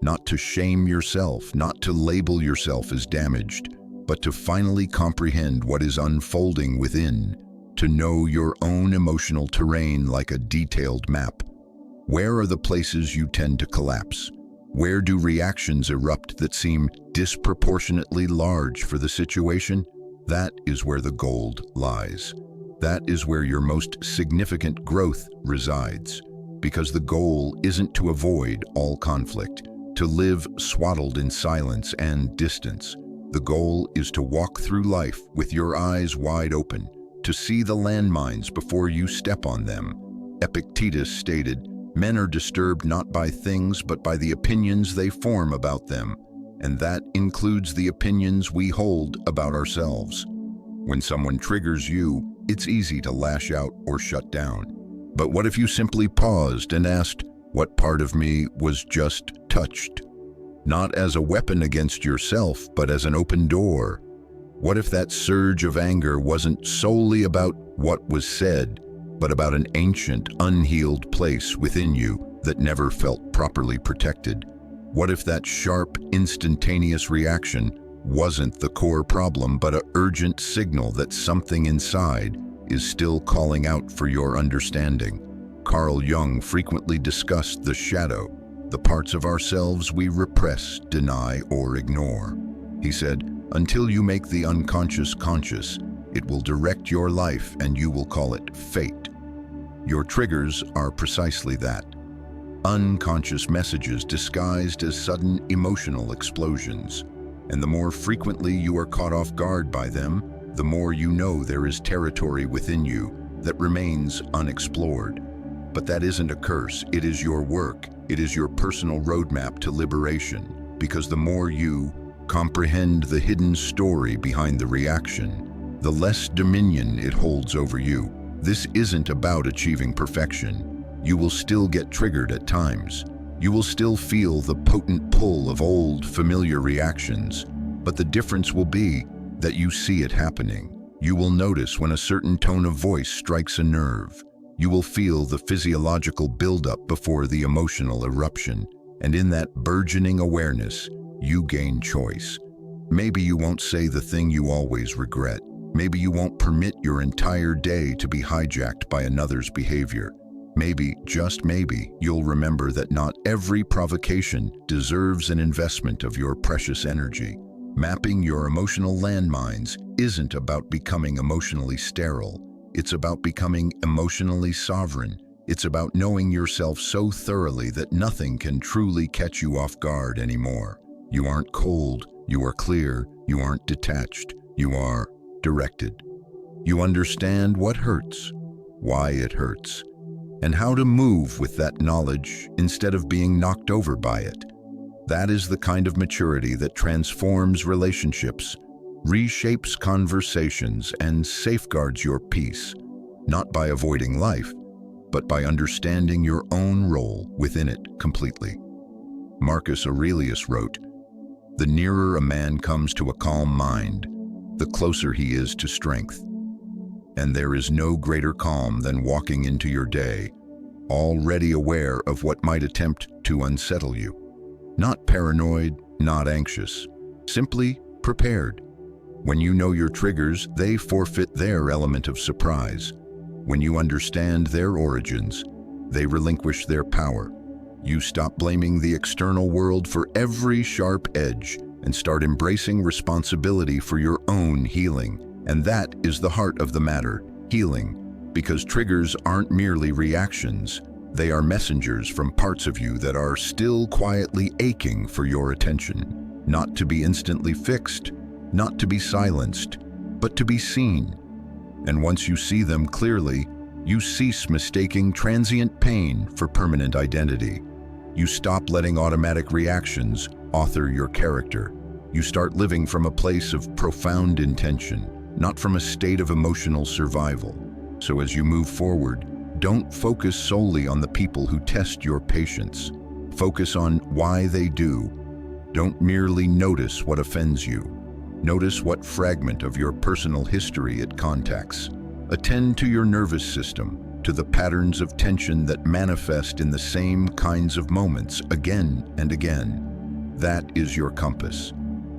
Not to shame yourself, not to label yourself as damaged, but to finally comprehend what is unfolding within, to know your own emotional terrain like a detailed map. Where are the places you tend to collapse? Where do reactions erupt that seem disproportionately large for the situation? That is where the gold lies. That is where your most significant growth resides. Because the goal isn't to avoid all conflict, to live swaddled in silence and distance. The goal is to walk through life with your eyes wide open, to see the landmines before you step on them. Epictetus stated, "Men are disturbed not by things but by the opinions they form about them, and that includes the opinions we hold about ourselves." When someone triggers you, It's easy to lash out or shut down. But what if you simply paused and asked, what part of me was just touched? Not as a weapon against yourself, but as an open door. What if that surge of anger wasn't solely about what was said, but about an ancient, unhealed place within you that never felt properly protected? What if that sharp, instantaneous reaction wasn't the core problem, but an urgent signal that something inside is still calling out for your understanding? Carl Jung frequently discussed the shadow, the parts of ourselves we repress, deny, or ignore. He said, until you make the unconscious conscious, it will direct your life and you will call it fate. Your triggers are precisely that. Unconscious messages disguised as sudden emotional explosions. And the more frequently you are caught off guard by them, the more you know there is territory within you that remains unexplored. But that isn't a curse, it is your work. It is your personal roadmap to liberation, because the more you comprehend the hidden story behind the reaction, the less dominion it holds over you. This isn't about achieving perfection. You will still get triggered at times. You will still feel the potent pull of old, familiar reactions, but the difference will be that you see it happening. You will notice when a certain tone of voice strikes a nerve. You will feel the physiological buildup before the emotional eruption, and in that burgeoning awareness, you gain choice. Maybe you won't say the thing you always regret. Maybe you won't permit your entire day to be hijacked by another's behavior. Maybe, just maybe, you'll remember that not every provocation deserves an investment of your precious energy. Mapping your emotional landmines isn't about becoming emotionally sterile. It's about becoming emotionally sovereign. It's about knowing yourself so thoroughly that nothing can truly catch you off guard anymore. You aren't cold, you are clear, you aren't detached, you are directed. You understand what hurts, why it hurts, and how to move with that knowledge instead of being knocked over by it. That is the kind of maturity that transforms relationships, reshapes conversations, and safeguards your peace, not by avoiding life, but by understanding your own role within it completely. Marcus Aurelius wrote, "The nearer a man comes to a calm mind, the closer he is to strength. And there is no greater calm than walking into your day, already aware of what might attempt to unsettle you. Not paranoid, not anxious, simply prepared. When you know your triggers, they forfeit their element of surprise. When you understand their origins, they relinquish their power. You stop blaming the external world for every sharp edge and start embracing responsibility for your own healing. And that is the heart of the matter, healing, because triggers aren't merely reactions. They are messengers from parts of you that are still quietly aching for your attention, not to be instantly fixed, not to be silenced, but to be seen. And once you see them clearly, you cease mistaking transient pain for permanent identity. You stop letting automatic reactions author your character. You start living from a place of profound intention, not from a state of emotional survival. So as you move forward, don't focus solely on the people who test your patience. Focus on why they do. Don't merely notice what offends you. Notice what fragment of your personal history it contacts. Attend to your nervous system, to the patterns of tension that manifest in the same kinds of moments again and again. That is your compass.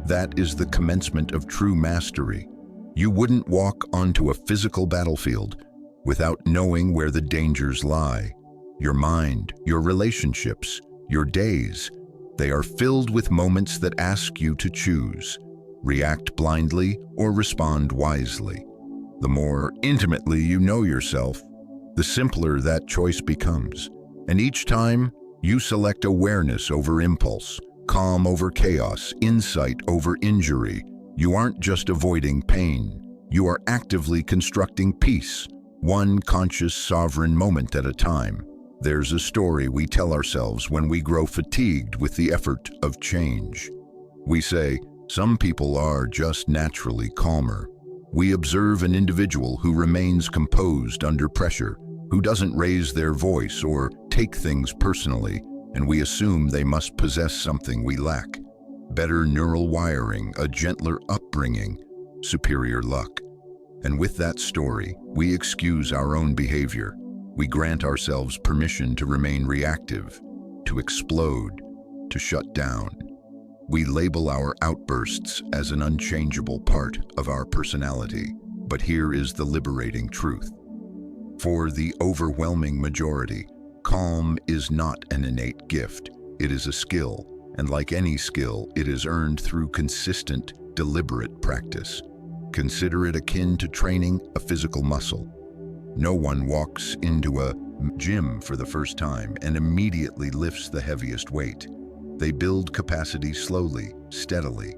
That is the commencement of true mastery. You wouldn't walk onto a physical battlefield without knowing where the dangers lie. Your mind, your relationships, your days, they are filled with moments that ask you to choose. React blindly or respond wisely. The more intimately you know yourself, the simpler that choice becomes. And each time, you select awareness over impulse, calm over chaos, insight over injury. You aren't just avoiding pain. You are actively constructing peace, one conscious, sovereign moment at a time. There's a story we tell ourselves when we grow fatigued with the effort of change. We say, some people are just naturally calmer. We observe an individual who remains composed under pressure, who doesn't raise their voice or take things personally, and we assume they must possess something we lack. Better neural wiring, a gentler upbringing, superior luck. And with that story, we excuse our own behavior. We grant ourselves permission to remain reactive, to explode, to shut down. We label our outbursts as an unchangeable part of our personality. But here is the liberating truth. For the overwhelming majority, calm is not an innate gift. It is a skill, and like any skill, it is earned through consistent, deliberate practice. Consider it akin to training a physical muscle. No one walks into a gym for the first time and immediately lifts the heaviest weight. They build capacity slowly, steadily.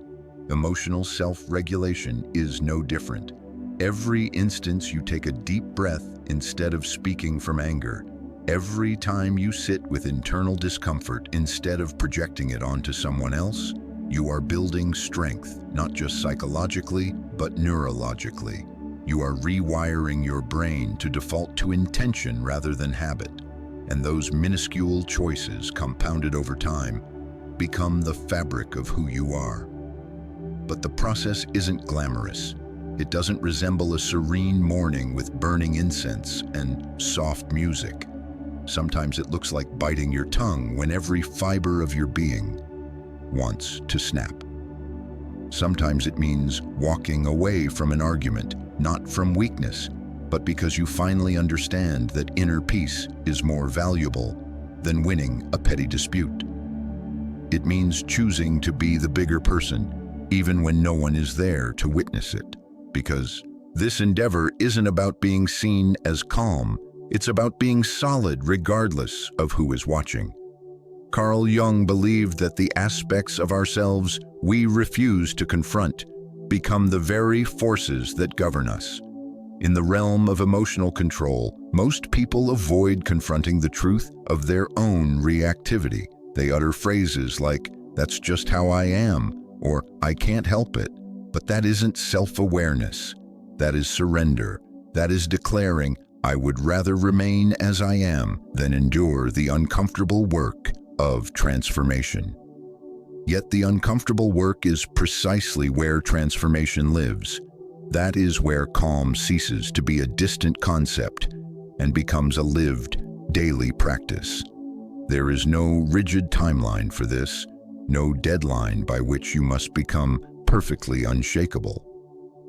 Emotional self-regulation is no different. Every instance you take a deep breath instead of speaking from anger, every time you sit with internal discomfort instead of projecting it onto someone else, you are building strength, not just psychologically, but neurologically. You are rewiring your brain to default to intention rather than habit. And those minuscule choices, compounded over time, become the fabric of who you are. But the process isn't glamorous. It doesn't resemble a serene morning with burning incense and soft music. Sometimes it looks like biting your tongue when every fiber of your being wants to snap. Sometimes it means walking away from an argument, not from weakness, but because you finally understand that inner peace is more valuable than winning a petty dispute. It means choosing to be the bigger person, even when no one is there to witness it. Because this endeavor isn't about being seen as calm, it's about being solid regardless of who is watching. Carl Jung believed that the aspects of ourselves we refuse to confront become the very forces that govern us. In the realm of emotional control, most people avoid confronting the truth of their own reactivity. They utter phrases like, "That's just how I am," or "I can't help it." But that isn't self-awareness. That is surrender. That is declaring, "I would rather remain as I am than endure the uncomfortable work of transformation." Yet the uncomfortable work is precisely where transformation lives. That is where calm ceases to be a distant concept and becomes a lived, daily practice. There is no rigid timeline for this, no deadline by which you must become perfectly unshakable.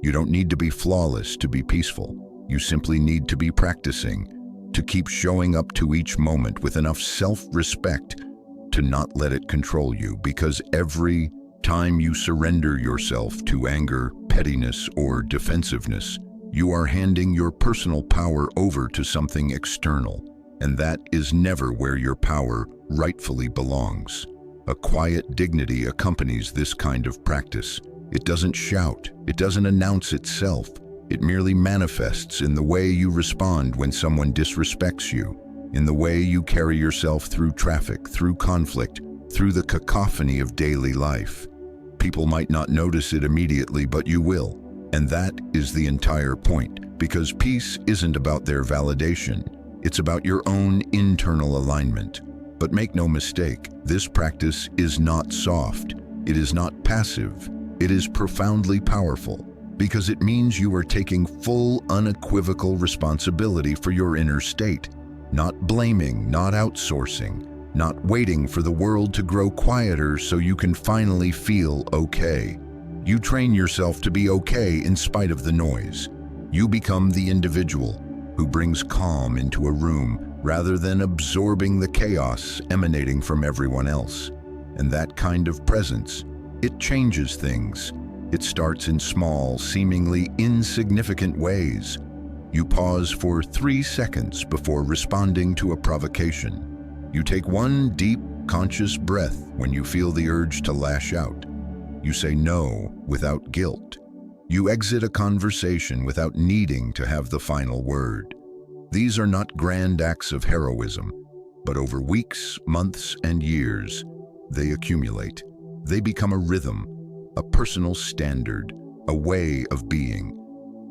You don't need to be flawless to be peaceful. You simply need to be practicing, to keep showing up to each moment with enough self-respect to not let it control you, because every time you surrender yourself to anger, pettiness, or defensiveness, you are handing your personal power over to something external, and that is never where your power rightfully belongs. A quiet dignity accompanies this kind of practice. It doesn't shout, it doesn't announce itself, it merely manifests in the way you respond when someone disrespects you, in the way you carry yourself through traffic, through conflict, through the cacophony of daily life. People might not notice it immediately, but you will. And that is the entire point, because peace isn't about their validation. It's about your own internal alignment. But make no mistake, this practice is not soft. It is not passive. It is profoundly powerful, because it means you are taking full, unequivocal responsibility for your inner state. Not blaming, not outsourcing, not waiting for the world to grow quieter so you can finally feel okay. You train yourself to be okay in spite of the noise. You become the individual who brings calm into a room rather than absorbing the chaos emanating from everyone else. And that kind of presence, it changes things. It starts in small, seemingly insignificant ways. You pause for 3 seconds before responding to a provocation. You take one deep, conscious breath when you feel the urge to lash out. You say no without guilt. You exit a conversation without needing to have the final word. These are not grand acts of heroism, but over weeks, months, and years, they accumulate. They become a rhythm, a personal standard, a way of being.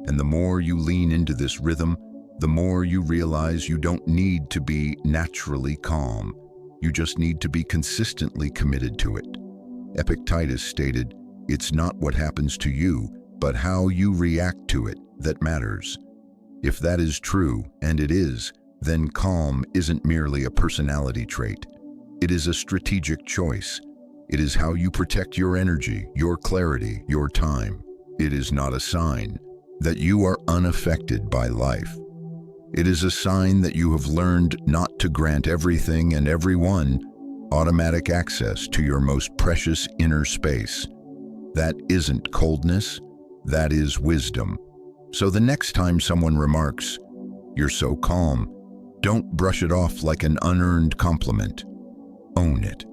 And the more you lean into this rhythm, the more you realize you don't need to be naturally calm. You just need to be consistently committed to it. Epictetus stated, "It's not what happens to you, but how you react to it that matters." If that is true, and it is, then calm isn't merely a personality trait. It is a strategic choice. It is how you protect your energy, your clarity, your time. It is not a sign that you are unaffected by life. It is a sign that you have learned not to grant everything and everyone automatic access to your most precious inner space. That isn't coldness, that is wisdom. So the next time someone remarks, "You're so calm," don't brush it off like an unearned compliment. Own it.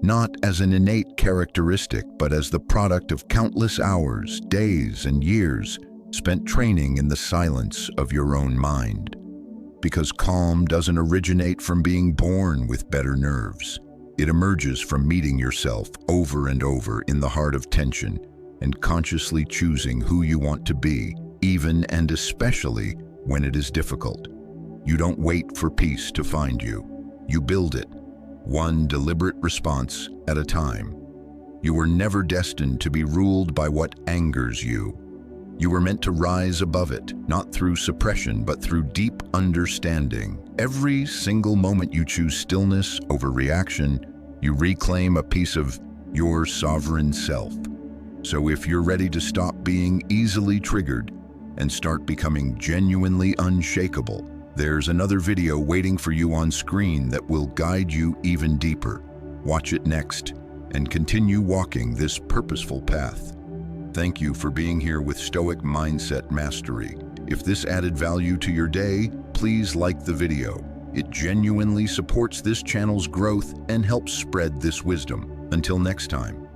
Not as an innate characteristic, but as the product of countless hours, days, and years spent training in the silence of your own mind. Because calm doesn't originate from being born with better nerves. It emerges from meeting yourself over and over in the heart of tension and consciously choosing who you want to be, even and especially when it is difficult. You don't wait for peace to find you. You build it, one deliberate response at a time. You were never destined to be ruled by what angers you. You were meant to rise above it, not through suppression, but through deep understanding. Every single moment you choose stillness over reaction, you reclaim a piece of your sovereign self. So if you're ready to stop being easily triggered and start becoming genuinely unshakable, there's another video waiting for you on screen that will guide you even deeper. Watch it next and continue walking this purposeful path. Thank you for being here with Stoic Mindset Mastery. If this added value to your day, please like the video. It genuinely supports this channel's growth and helps spread this wisdom. Until next time.